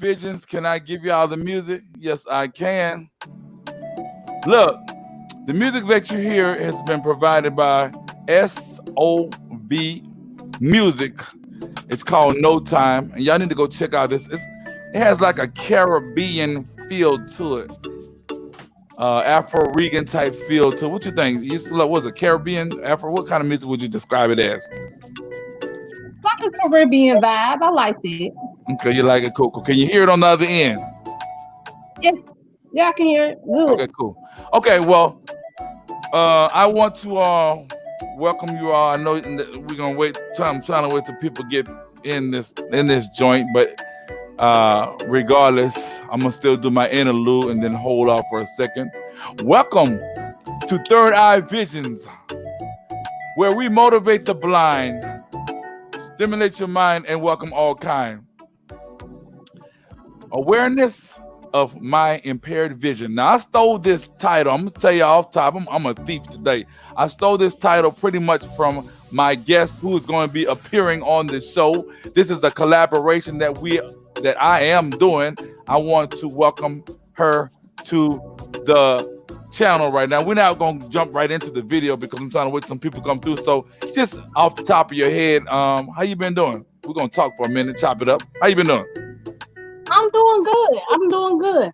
Visions. Can I give y'all the music? Yes, I can. Look, the music that you hear has been provided by SOB Music. It's called No Time, and y'all need to go check out this. It has like a Caribbean feel to it, Afro Regan type feel to it. What you think? What was it, Caribbean Afro? What kind of music would you describe it as? Like a Caribbean vibe. I like it. Okay, you like it, cool, cool. Can you hear it on the other end? Yes. Yeah, I can hear it. Good. Okay, cool. Okay, well, I want to welcome you all. I know we're gonna wait. I'm trying to wait till people get in this joint, but regardless, I'm gonna still do my interlude and then hold off for a second. Welcome to Third Eye Visions, where we motivate the blind, stimulate your mind, and welcome all kind. Awareness of my impaired vision. Now, I stole this title. I'm gonna tell you off top. I'm a thief today. I stole this title pretty much from my guest who is going to be appearing on the show. This is a collaboration that I am doing. I want to welcome her to the channel right now. We're not going to jump right into the video because I'm trying to wait some people come through. So just off the top of your head, how you been doing? We're going to talk for a minute, chop it up. How you been doing? I'm doing good. I'm doing good.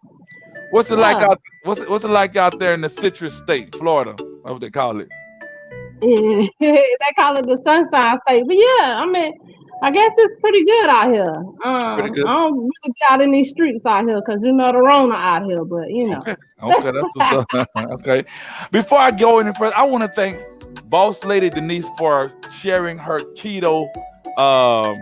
What's it like Yeah. what's it like out there in the citrus state, Florida? That's what they call it. They call it the Sunshine State. But yeah, I mean, I guess it's pretty good out here. Pretty I good. don't really be out in these streets out here because you know the Rona out here, but Okay. Okay, that's what's up. Okay. Before I go any further, I want to thank Boss Lady Denise for sharing her keto. Um,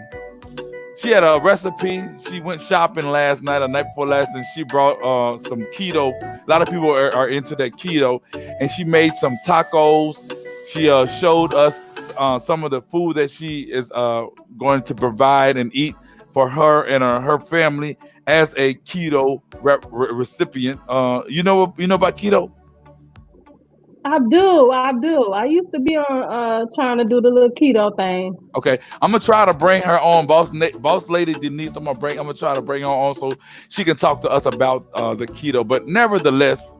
she had a recipe. She went shopping last night, or night before last, and she brought some keto. A lot of people are into that keto, and she made some tacos. She showed us some of the food that she is going to provide and eat for her and her family as a keto recipient. You know about keto? I do. I do. I used to be on trying to do the little keto thing. Okay, I'm gonna try to bring her on, boss lady Denise. I'm gonna try to bring her on so she can talk to us about the keto. But nevertheless,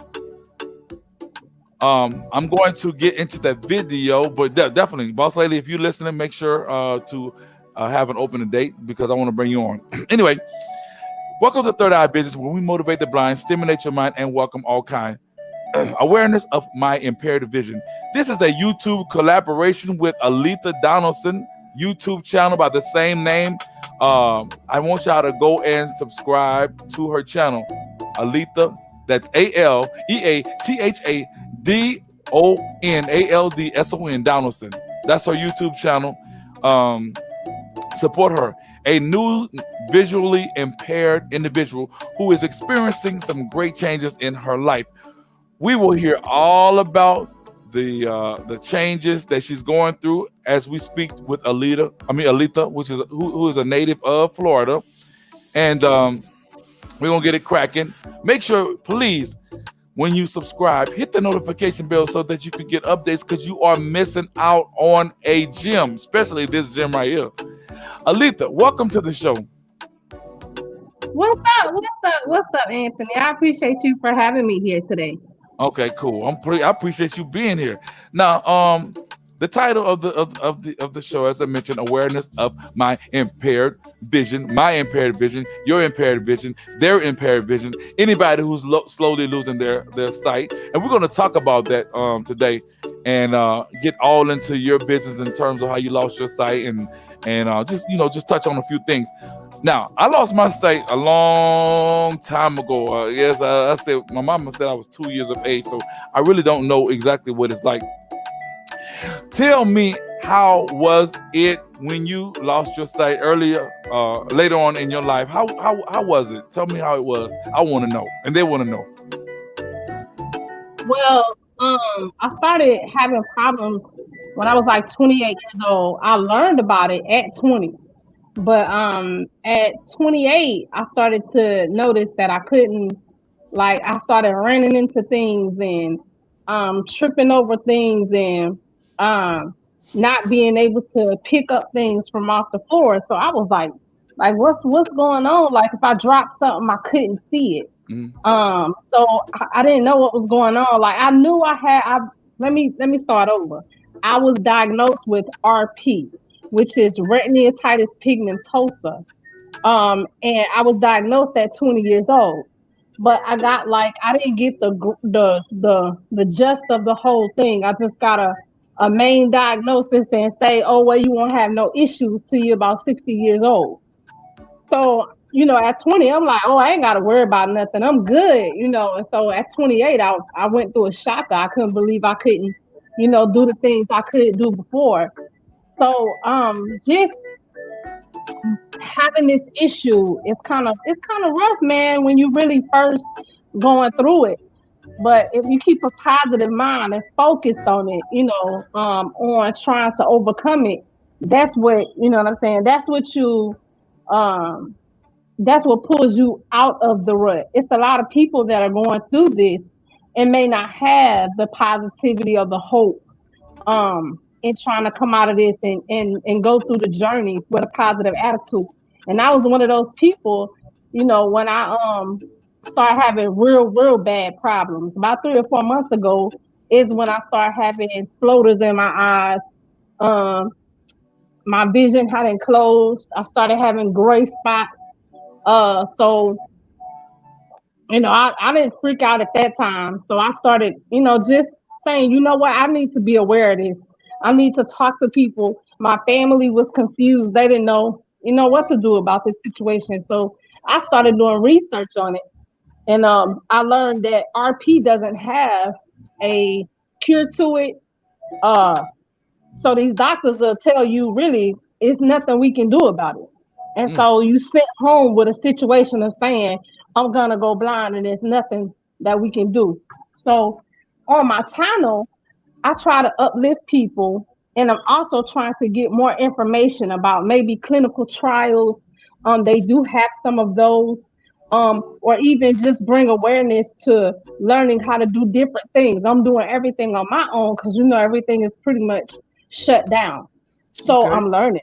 I'm going to get into that video. But definitely, boss lady, if you're listening, make sure to have an open date because I want to bring you on. Anyway, welcome to Third Eye Business, where we motivate the blind, stimulate your mind, and welcome all kind. Awareness of my impaired vision. This is a YouTube collaboration with Aletha Donaldson YouTube channel by the same name. I want y'all to go and subscribe to her channel, Aletha. That's ALETHADONALDSON Donaldson. That's her YouTube channel. Support her. A new visually impaired individual who is experiencing some great changes in her life. We will hear all about the changes that she's going through as we speak with Aletha, which is who is a native of Florida, and we're gonna get it cracking. Make sure, please, when you subscribe, hit the notification bell so that you can get updates because you are missing out on a gem, especially this gem right here. Aletha, welcome to the show. What's up? What's up? What's up, Anthony? I appreciate you for having me here today. Okay, cool. I appreciate you being here. Now, the title of the show, as I mentioned, awareness of my impaired vision, your impaired vision, their impaired vision, anybody who's slowly losing their sight, and we're going to talk about that today, and get all into your business in terms of how you lost your sight, and just touch on a few things. Now, I lost my sight a long time ago. Yes, I said my mama said I was 2 years of age, so I really don't know exactly what it's like. Tell me, how was it when you lost your sight later on in your life? How was it? Tell me how it was. I want to know, and they want to know. Well, I started having problems when I was like 28 years old. I learned about it at 20. But at 28, I started to notice that I couldn't, like, I started running into things and tripping over things and not being able to pick up things from off the floor. So I was like, Like what's going on? Like if I dropped something, I couldn't see it. Mm. So I didn't know what was going on. Like I knew I had. Let me start over. I was diagnosed with RP, which is retinitis pigmentosa. And I was diagnosed at 20 years old. But I got like I didn't get the gist of the whole thing. I just got a main diagnosis and say, oh well, you won't have no issues till you're about 60 years old. So, at 20, I'm like, oh, I ain't got to worry about nothing. I'm good, And so at 28, I went through a shock. I couldn't believe I couldn't, do the things I could do before. So, just having this issue is kind of rough, man, when you really first going through it. But if you keep a positive mind and focus on it, on trying to overcome it, that's what, you know what I'm saying? Um, that's what pulls you out of the rut. It's a lot of people that are going through this and may not have the positivity or the hope in trying to come out of this and go through the journey with a positive attitude. And I was one of those people, when I started having real bad problems. About 3 or 4 months ago is when I started having floaters in my eyes. Um, my vision hadn't closed. I started having gray spots. So I didn't freak out at that time. So I started, just saying, you know what, I need to be aware of this. I need to talk to people. My family was confused. They didn't know, what to do about this situation. So I started doing research on it. And I learned that RP doesn't have a cure to it. Uh, so these doctors will tell you really it's nothing we can do about it. And Mm. so you sit home with a situation of saying, I'm gonna go blind and there's nothing that we can do. So on my channel, I try to uplift people, and I'm also trying to get more information about maybe clinical trials. They do have some of those, or even just bring awareness to learning how to do different things. I'm doing everything on my own because everything is pretty much shut down. So Okay. I'm learning.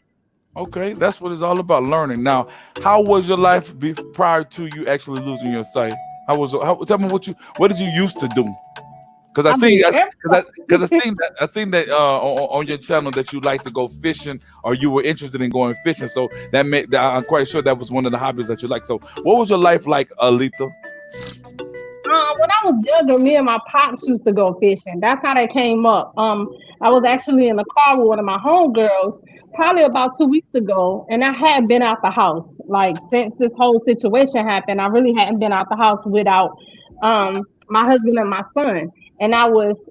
Okay. That's what it's all about, learning. Now, how was your life prior to you actually losing your sight? Tell me what did you used to do? Because I I see, do because I seen that on your channel that you like to go fishing, or you were interested in going fishing. So I'm quite sure that was one of the hobbies that you like. So what was your life like, Aletha? When I was younger, me and my pops used to go fishing. That's how they came up. I was actually in the car with one of my homegirls probably about 2 weeks ago, and I had been out the house. Like since this whole situation happened, I really hadn't been out the house without my husband and my son. And I was,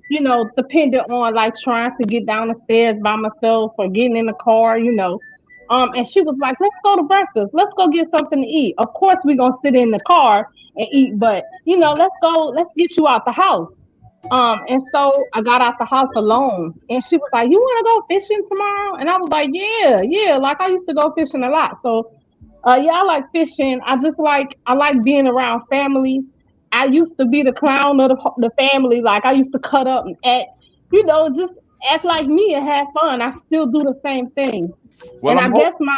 dependent on like trying to get down the stairs by myself or getting in the car. And she was like, let's go to breakfast. Let's go get something to eat. Of course, we're going to sit in the car and eat, but, let's go, let's get you out the house. And so I got out the house alone, and she was like, you want to go fishing tomorrow? And I was like, yeah, yeah. Like I used to go fishing a lot. So, yeah, I like fishing. I like being around family. I used to be the clown of the family. Like I used to cut up and act, just act like me and have fun. I still do the same things. Well, And I I'm hope. guess my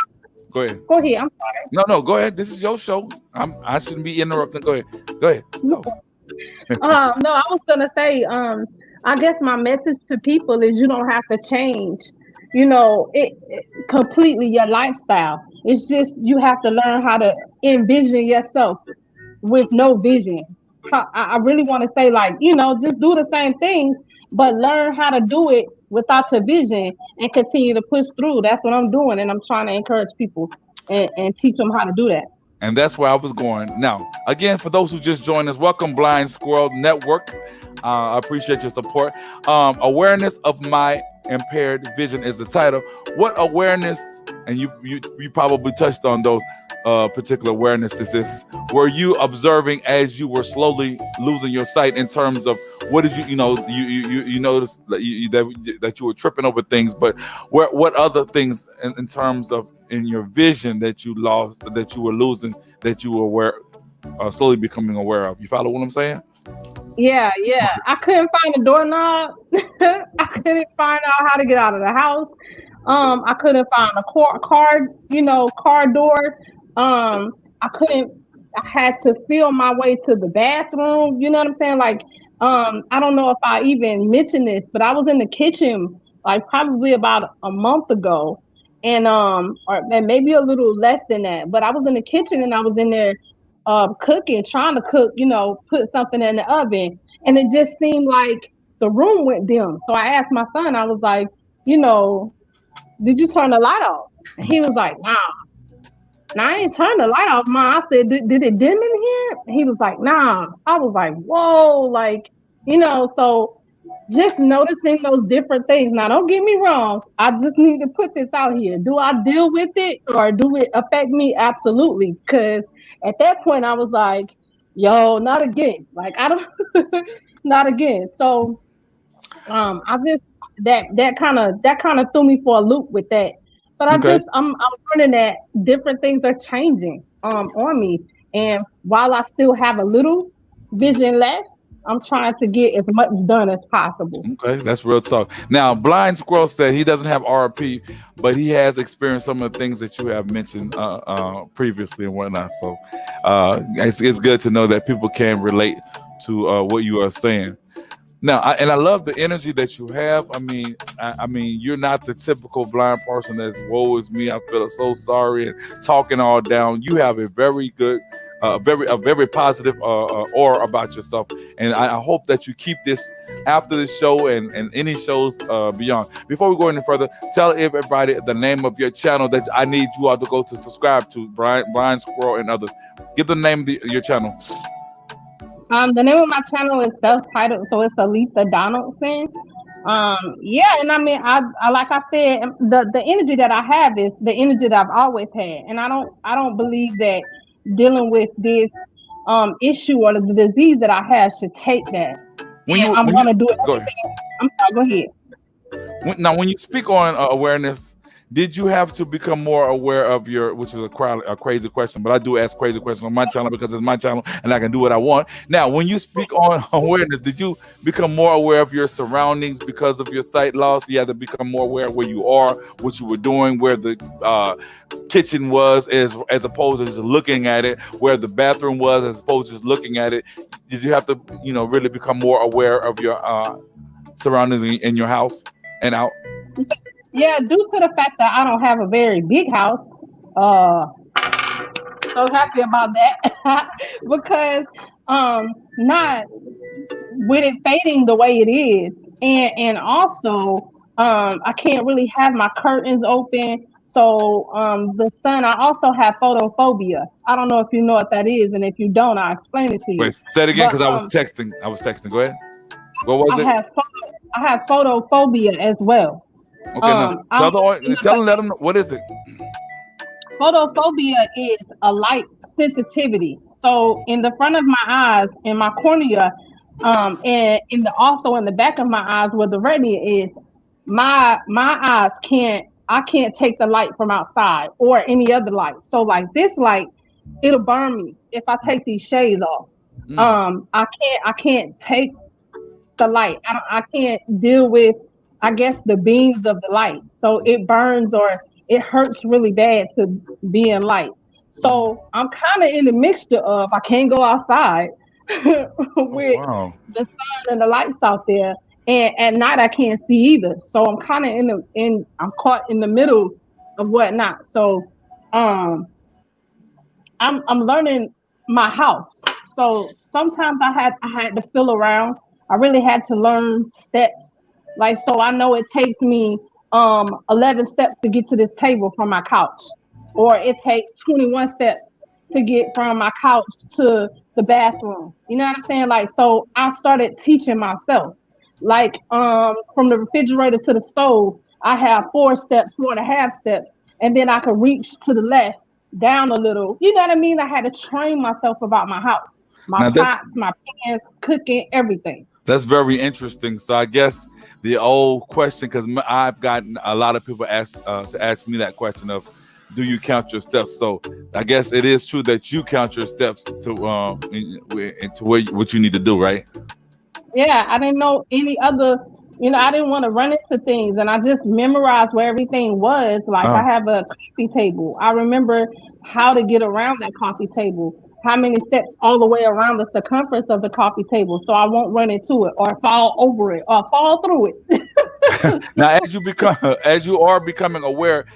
Go ahead. go ahead. I'm No, no, go ahead. This is your show. I shouldn't be interrupting. Go ahead. Go ahead. Go. sorry. No, I was gonna say, I guess my message to people is you don't have to change, it completely your lifestyle. It's just you have to learn how to envision yourself with no vision. I really want to say, like, just do the same things, but learn how to do it without your vision and continue to push through. That's what I'm doing, and I'm trying to encourage people and teach them how to do that. And that's where I was going. Now, again, for those who just joined us, welcome Blind Squirrel Network. I appreciate your support. Awareness of my impaired vision is the title. What awareness, and you probably touched on those particular awarenesses, is were you observing as you were slowly losing your sight, in terms of what did you noticed that you were tripping over things, but what other things in terms of in your vision that you lost, that you were losing, that you were aware, slowly becoming aware of? You follow what I'm saying? Yeah, yeah. I couldn't find a doorknob. I couldn't find out how to get out of the house. I couldn't find a car door. I couldn't. I had to feel my way to the bathroom. You know what I'm saying? Like, I don't know if I even mentioned this, but I was in the kitchen like probably about a month ago, and and maybe a little less than that. But I was in the kitchen and I was in there, cooking, trying to cook. Put something in the oven, and it just seemed like the room went dim. So I asked my son. I was like, you know, did you turn the light off? And he was like, nah. Now I ain't turned the light off, ma. I said, did it dim in here? He was like, nah. I was like, whoa, like, so just noticing those different things. Now, don't get me wrong. I just need to put this out here. Do I deal with it or do it affect me? Absolutely. Because at that point, I was like, yo, not again. Like, I don't, not again. So, I just that kind of threw me for a loop with that. But Okay. I'm learning that different things are changing on me, and while I still have a little vision left, I'm trying to get as much done as possible. Okay, that's real talk. Now, Blind Squirrel said he doesn't have RP, but he has experienced some of the things that you have mentioned previously and whatnot. So it's good to know that people can relate to what you are saying. Now, and I love the energy that you have. I mean, you're not the typical blind person that's "woe is me." I feel so sorry and talking all down. You have a very good, very positive aura about yourself, and I hope that you keep this after the show and any shows beyond. Before we go any further, tell everybody the name of your channel that I need you all to go to subscribe to, Blind Squirrel and others. Give the name of your channel. The name of my channel is self-titled, so it's Aletha Donaldson. Yeah, and I mean, I like I said, the energy that I have is the energy that I've always had, and I don't believe that dealing with this issue or the disease that I have should take that. When And you I'm when you gonna do go ahead. everything. I'm sorry. Go ahead. Now, when you speak on awareness, did you have to become more aware of your, which is a crazy question, but I do ask crazy questions on my channel because it's my channel and I can do what I want. Now, when you speak on awareness, did you become more aware of your surroundings because of your sight loss? You had to become more aware of where you are, what you were doing, where the kitchen was, as opposed to just looking at it, where the bathroom was, as opposed to just looking at it. Did you have to, really become more aware of your surroundings in your house and out? Yeah, due to the fact that I don't have a very big house, uh, so happy about that because not with it fading the way it is, and also I can't really have my curtains open. So the sun, I also have photophobia. I don't know if you know what that is, and if you don't, I'll explain it to you. Wait, say it again But because I was texting. I was texting. Go ahead. What was I it? have I have photophobia as well. Okay, now I'm tell them, let them know what is it. Photophobia is a light sensitivity. So in the front of my eyes, in my cornea, and in the also in the back of my eyes where the retina is, my eyes I can't take the light from outside or any other light. So like this light, it'll burn me if I take these shades off. Mm. I can't take the light. I can't deal with, I guess, the beams of the light. So it burns or it hurts really bad to be in light. So I'm kind of in the mixture of I can't go outside Oh with wow. the sun and the lights out there, and at night I can't see either. So I'm kind of I'm caught in the middle of whatnot. So um I'm learning my house. So sometimes I had to feel around. I really had to learn steps. Like so I know it takes me 11 steps to get to this table from my couch. Or it takes 21 steps to get from my couch to the bathroom. You know what I'm saying? Like so I started teaching myself. Like from the refrigerator to the stove, I have 4 steps, 4.5 steps, and then I can reach to the left down a little. You know what I mean? I had to train myself about my house, my Now pots, my pans, cooking, everything. that's very interesting. So I guess the old question, because I've gotten a lot of people to ask me that question of, do you count your steps? So I guess it is true that you count your steps into what you need to do, right? Yeah, I didn't know any other, I didn't want to run into things and I just memorized where everything was. Like I Uh, have a coffee table. I remember how to get around that coffee table, how many steps all the way around the circumference of the coffee table so I won't run into it or fall over it or fall through it. Now, as you become, as you are becoming aware,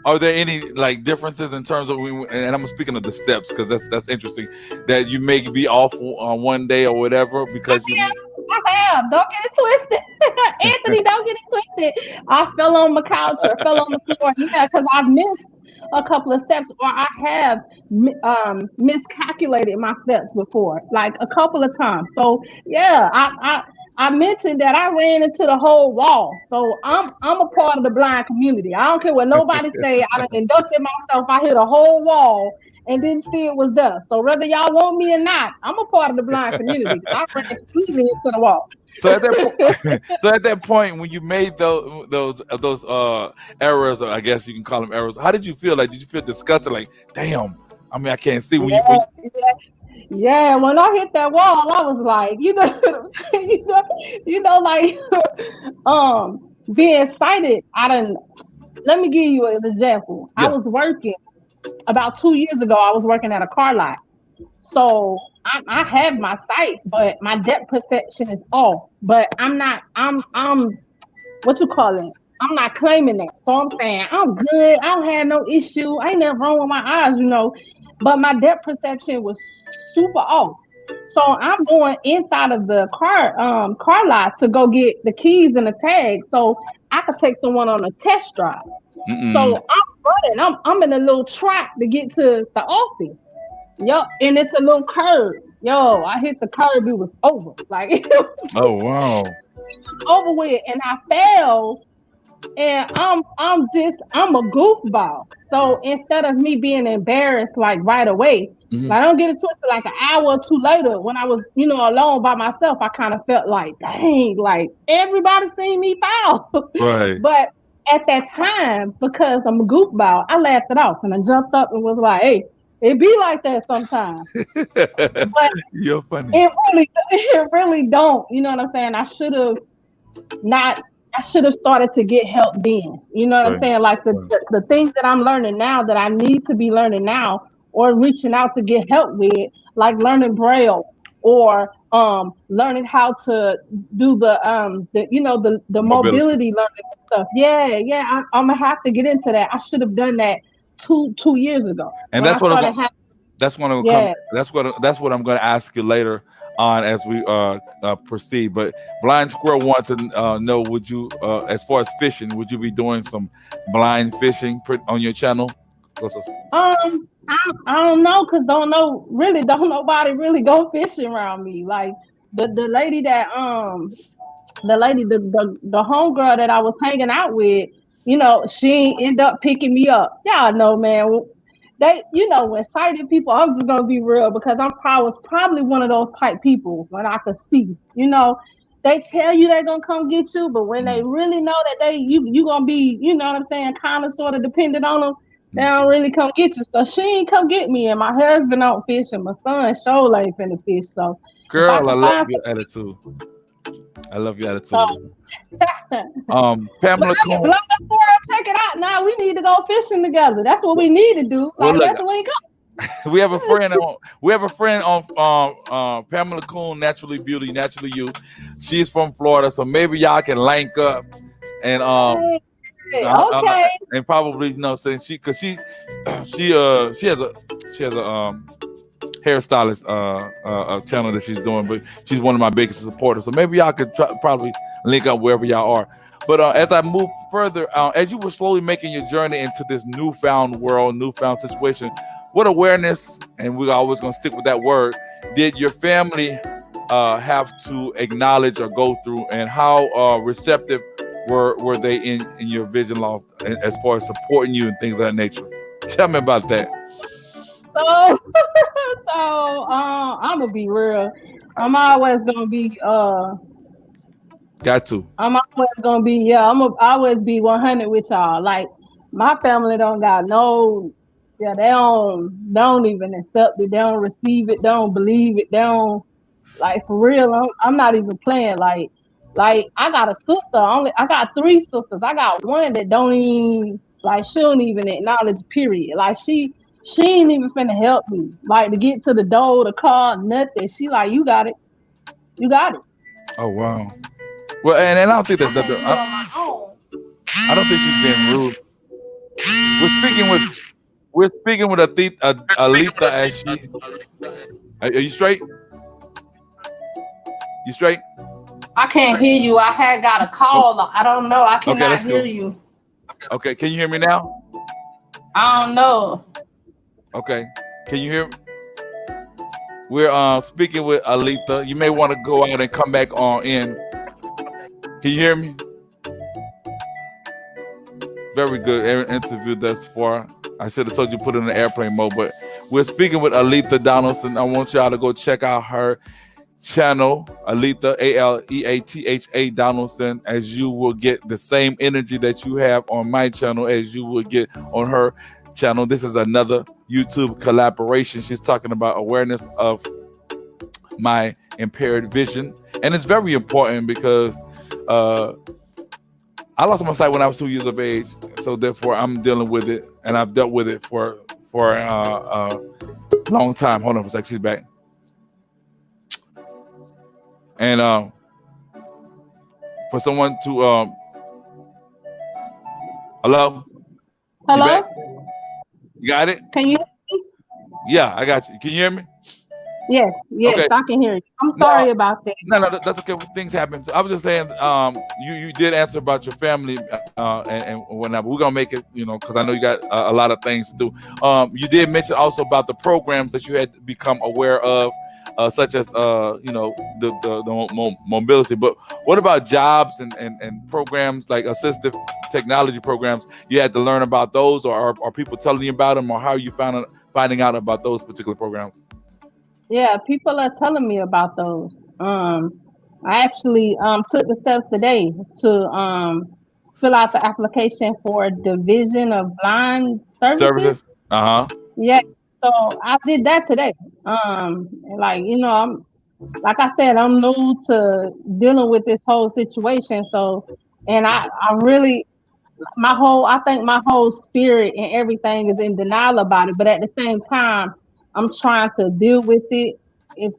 are there any like differences in terms of and I'm speaking of the steps because that's interesting that you may be off on one day or whatever because you I have. Don't get it twisted. Anthony, don't get it twisted. I fell on my couch or fell on the floor. Yeah, because I've missed a couple of steps or I have miscalculated my steps before, like a couple of times. So yeah, I mentioned that I ran into the whole wall. So I'm a part of the blind community. I don't care what nobody say. I done inducted myself. I hit a whole wall and didn't see it was there. So whether y'all want me or not, I'm a part of the blind community because I ran completely into the wall. so at that so at that point when you made those errors, or I guess you can call them errors, how did you feel? Like, did you feel disgusted? Like, damn, I mean, I can't see when Yeah, yeah. When I hit that wall, I was like, like being sighted. I didn't. Let me give you an example. I yeah. was working about 2 years ago. I was working at a car lot. So I have my sight, but my depth perception is off. But I'm not. I'm what you call it? I'm not claiming that. So I'm saying I'm good. I don't have no issue. Ain't nothing wrong with my eyes. But my depth perception was super off. So I'm going inside of the car lot to go get the keys and the tag so I could take someone on a test drive. Mm-mm. So I'm running. I'm in a little track to get to the office. Yo, and it's a little curve. Yo, I hit the curve. It was over. Like it was Oh wow. over with, and I fell. And I'm a goofball. So instead of me being embarrassed like right away, Hmm. like I don't get it twisted. Like an hour or two later, when I was alone by myself, I kind of felt like, dang, like everybody seen me fall. Right. But at that time, because I'm a goofball, I laughed it off and I jumped up and was like, hey, it be like that sometimes. But You're funny. it really don't. You know what I'm saying? Not I should have started to get help then. You know what I'm Right. saying? Like the, Right. the the things that I'm learning now that I need to be learning now or reaching out to get help with, like learning braille or learning how to do the Mobility. mobility learning and stuff. Yeah, yeah. I'm gonna have to get into that. I should have done that two years ago And when I that's what I'm started going. having. That's what I'm come. Yeah. That's what I'm going to ask you later on as we proceed. But Blind Squirrel wants to know: would you, as far as fishing, would you be doing some blind fishing on your channel? I don't know because don't nobody really go fishing around me. Like the lady the homegirl that I was hanging out with, she end up picking me up. Y'all know, man. When sighted people, I'm just gonna be real because I was probably one of those type people when I could see. They tell you they're gonna come get you, but when they Mm, really know that you gonna be, you know what I'm saying, kind of sort of dependent on them, they mm. don't really come get you. So she ain't come get me, and my husband out fishing. My son show ain't finna fish. So if I Girl, I can love find your attitude. I love your some, attitude. But Pamela hey, Coon. blow the squirrel, check it out. Now we need to go fishing together. That's what we need to do. Well, Like look, that's what we we have a friend on. We have a friend on Pamela Coon, Naturally Beauty, Naturally You. She's from Florida, so maybe y'all can link up and Hey, uh, uh, okay. and probably since because she has a hairstylist channel that she's doing, but she's one of my biggest supporters. So maybe y'all could probably link up wherever y'all are. But as I move further, as you were slowly making your journey into this newfound world, newfound situation, what awareness, and we're always going to stick with that word, did your family have to acknowledge or go through, and how receptive were they in your vision loss as far as supporting you and things of that nature? Tell me about that. So I'm gonna be real. I'm always gonna be Got to. I'm always gonna be yeah. I'm gonna always be 100 with y'all. Like my family don't got no. Yeah, they don't even accept it. They don't receive it. They don't believe it. They don't like for real. I'm not even playing. Like I got a sister. I got three sisters. I got one that don't even like. She don't even acknowledge. Period. Like She ain't even finna help me. Like to get to the door, the car, nothing. She like, you got it. You got it. Oh wow. Well, and I don't think I that, can't do it on my own. I don't think she's being rude. We're speaking with Alita as she. Are you straight? You straight? I can't hear you. I had got a Oh, call. I don't know. I okay, cannot let's hear go. you. Okay, can you hear me now? I don't know. Okay, can you hear? We're speaking with Alita. You may want to go out and come back on in. Can you hear me? Very good interview thus far. I should have told you to put it in the airplane mode, but we're speaking with Alita Donaldson. I want y'all to go check out her channel, Alita Aleatha Donaldson, as you will get the same energy that you have on my channel as you will get on her channel. This is another YouTube collaboration. She's talking about awareness of my impaired vision, and it's very important because I lost my sight when I was 2 years of age, so therefore I'm dealing with it, and I've dealt with it for a long time. Hold on for a second, she's back. And for someone to hello, you Hello? back? You got it? Can you? Yeah, I got you. Can you hear me? Yes, yes, Okay. I can hear you. I'm No, sorry about that. no, that's okay. Things happen. So I was just saying, you did answer about your family and whatnot. But we're gonna make it, because I know you got a lot of things to do. You did mention also about the programs that you had to become aware of, such as the mobility. But what about jobs and programs like assistive technology programs? You had to learn about those, or are people telling you about them, or how are you finding out about those particular programs? Yeah, people are telling me about those. I actually took the steps today to fill out the application for Division of Blind Services. Services. Uh huh. Yeah, so I did that today. Like I'm like I said, I'm new to dealing with this whole situation. So, and I really I think my whole spirit and everything is in denial about it. But at the same time, I'm trying to deal with it. If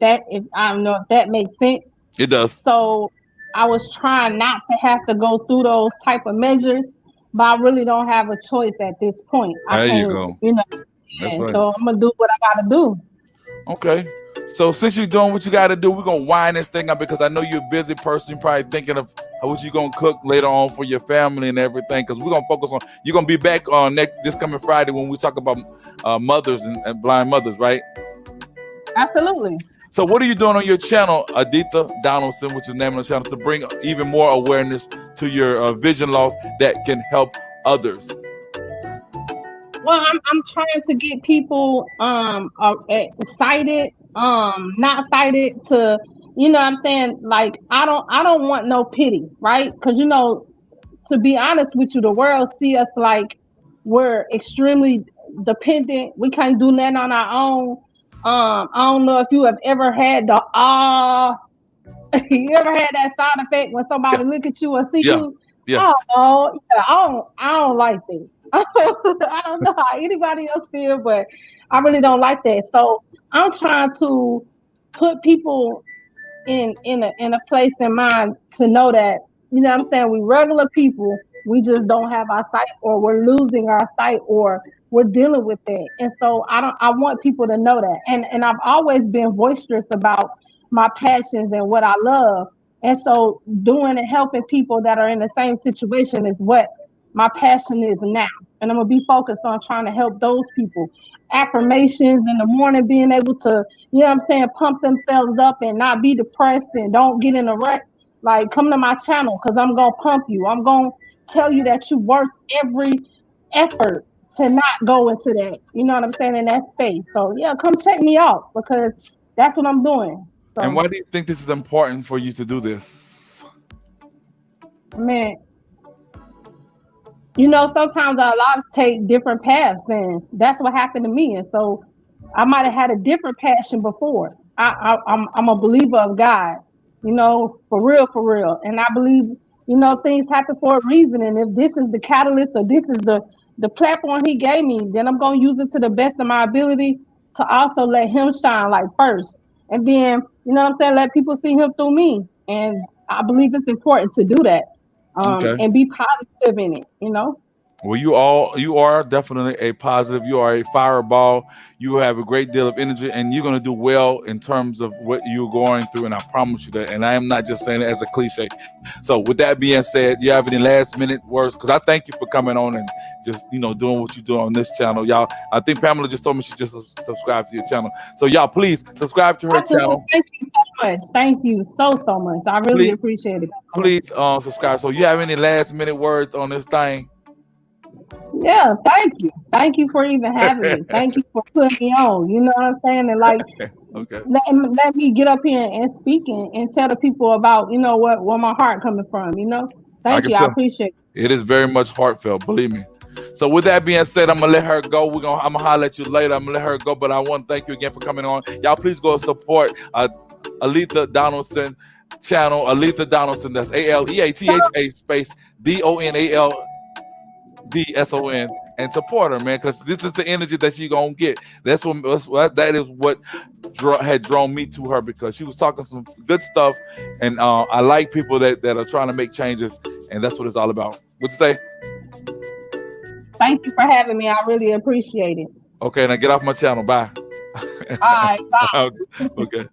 I don't know if that makes sense. It does. So I was trying not to have to go through those type of measures, but I really don't have a choice at this point. I There you can't, go. That's yeah, right. so I'm gonna do what I gotta do. Okay. So since you're doing what you got to do, we're gonna wind this thing up because I know you're a busy person. You're probably thinking of what you're gonna cook later on for your family and everything. Because we're gonna focus on. You're gonna be back on this coming Friday when we talk about mothers and blind mothers, right? Absolutely. So what are you doing on your channel, Aditha Donaldson, which is the name of the channel, to bring even more awareness to your vision loss that can help others? Well, I'm trying to get people excited, not excited to, what I'm saying, like I don't want no pity, right? Because to be honest with you, the world see us like we're extremely dependent. We can't do nothing on our own. I don't know if you have ever had the you ever had that sound effect when Yeah, somebody look at you or see yeah, you? yeah. Oh, yeah, I don't like that. I don't know how anybody else feel, but I really don't like that. So I'm trying to put people in a place in mind to know that what I'm saying, we regular people, we just don't have our sight, or we're losing our sight, or we're dealing with it. And so I want people to know that. And I've always been boisterous about my passions and what I love. And so doing and helping people that are in the same situation is what my passion is now. And I'm gonna be focused on trying to help those people. Affirmations in the morning, being able to, I'm saying, pump themselves up and not be depressed and don't get in a rut. Like, come to my channel because I'm going to pump you. I'm going to tell you that you worth every effort to not go into that, you know what I'm saying, in that space. So, yeah, come check me out because that's what I'm doing. And So, why do you think this is important for you to do this? man, sometimes our lives take different paths, and that's what happened to me. And so, I might have had a different passion before. I'm a believer of God, for real. And I believe, things happen for a reason. And if this is the catalyst, or this is the platform he gave me, then I'm gonna use it to the best of my ability to also let him shine like first. And then, you know what I'm saying, let people see him through me. And I believe it's important to do that. Okay. And be positive in it, you know? Well, you are definitely a positive. You are a fireball. You have a great deal of energy, and you're going to do well in terms of what you're going through. And I promise you that. And I am not just saying it as a cliche. So, with that being said, you have any last minute words? Because I thank you for coming on and just doing what you do on this channel, y'all. I think Pamela just told me she just subscribed to your channel. So, y'all, please subscribe to her I do. channel. Thank you so much. Thank you so, so much. I really Please, appreciate it. please subscribe. So, you have any last minute words on this thing? Yeah, thank you. Thank you for even having me. Thank you for putting me on. You know what I'm saying? And like Okay. let me get up here and speak and tell the people about, you know, where my heart coming from, you know? I Thank can you. I tell. appreciate it. It is very much heartfelt, believe me. So with that being said, I'm gonna let her go. I'm gonna holler at you later. I'm gonna let her go, but I want to thank you again for coming on. Y'all, please go support Aletha Donaldson channel. Aletha Donaldson. That's ALEATHA space DONALDSON, and support her, man, because this is the energy that you gonna get. That is what had drawn me to her, because she was talking some good stuff, and I like people that are trying to make changes, and that's what it's all about. What you say? Thank you for having me. I really appreciate it. Okay, now get off my channel. Bye. All right, bye. Okay.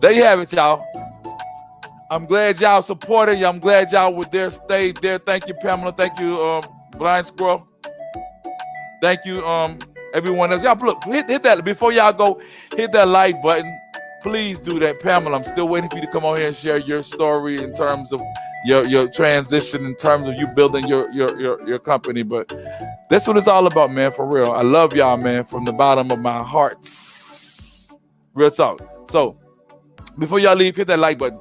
There you have it, y'all. I'm glad y'all supported you. I'm glad y'all were there, stayed there. Thank you, Pamela. Thank you, Blind Squirrel. Thank you, everyone else. Y'all, look, hit that before y'all go. Hit that like button. Please do that, Pamela. I'm still waiting for you to come on here and share your story in terms of your transition, in terms of you building your company. But that's what it's all about, man. For real, I love y'all, man, from the bottom of my heart. Real talk. So before y'all leave, hit that like button.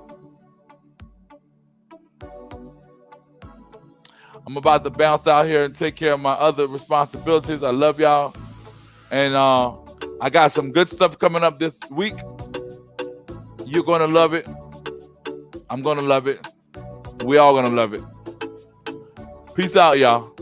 I'm about to bounce out here and take care of my other responsibilities. I love y'all. And I got some good stuff coming up this week. You're going to love it. I'm going to love it. We all going to love it. Peace out, y'all.